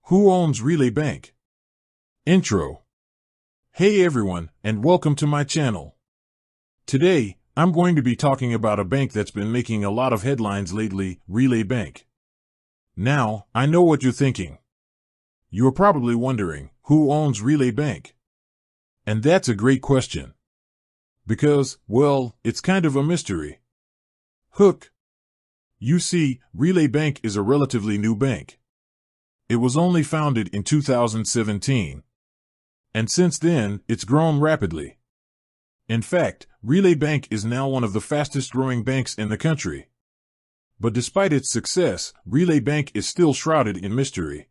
Who owns Relay Bank? Intro. Hey everyone, and welcome to my channel. Today, I'm going to be talking about a bank that's been making a lot of headlines lately, Relay Bank. Now, I know what you're thinking. You're probably wondering, who owns Relay Bank? And that's a great question. Because, well, it's kind of a mystery. Hook. You see, Relay Bank is a relatively new bank. It was only founded in 2017. And since then, it's grown rapidly. In fact, Relay Bank is now one of the fastest growing banks in the country. But despite its success, Relay Bank is still shrouded in mystery.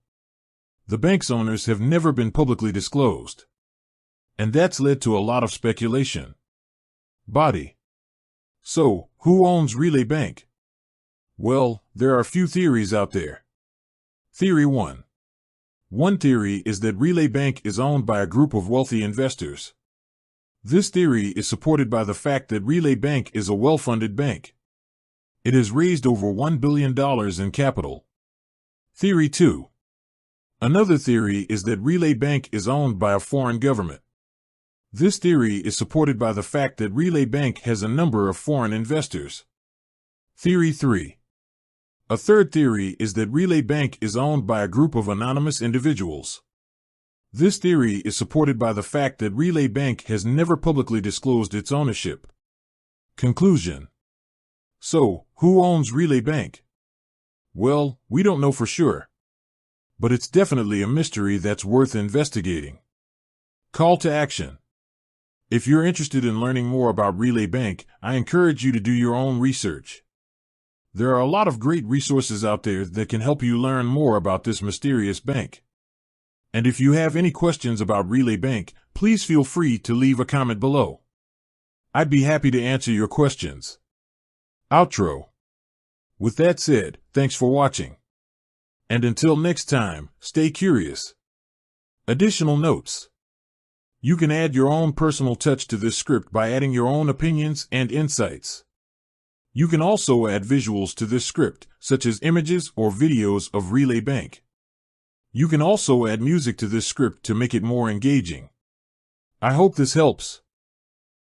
The bank's owners have never been publicly disclosed. And that's led to a lot of speculation. Body. So, who owns Relay Bank? Well, there are a few theories out there. Theory 1. One theory is that Relay Bank is owned by a group of wealthy investors. This theory is supported by the fact that Relay Bank is a well-funded bank. It has raised over $1 billion in capital. Theory 2. Another theory is that Relay Bank is owned by a foreign government. This theory is supported by the fact that Relay Bank has a number of foreign investors. Theory 3. A third theory is that Relay Bank is owned by a group of anonymous individuals. This theory is supported by the fact that Relay Bank has never publicly disclosed its ownership. Conclusion. So, who owns Relay Bank? Well, we don't know for sure. But it's definitely a mystery that's worth investigating. Call to action. If you're interested in learning more about Relay Bank, I encourage you to do your own research. There are a lot of great resources out there that can help you learn more about this mysterious bank. And if you have any questions about Relay Bank, please feel free to leave a comment below. I'd be happy to answer your questions. Outro. With that said, thanks for watching. And until next time, stay curious. Additional notes. You can add your own personal touch to this script by adding your own opinions and insights. You can also add visuals to this script, such as images or videos of Relay Bank. You can also add music to this script to make it more engaging. I hope this helps.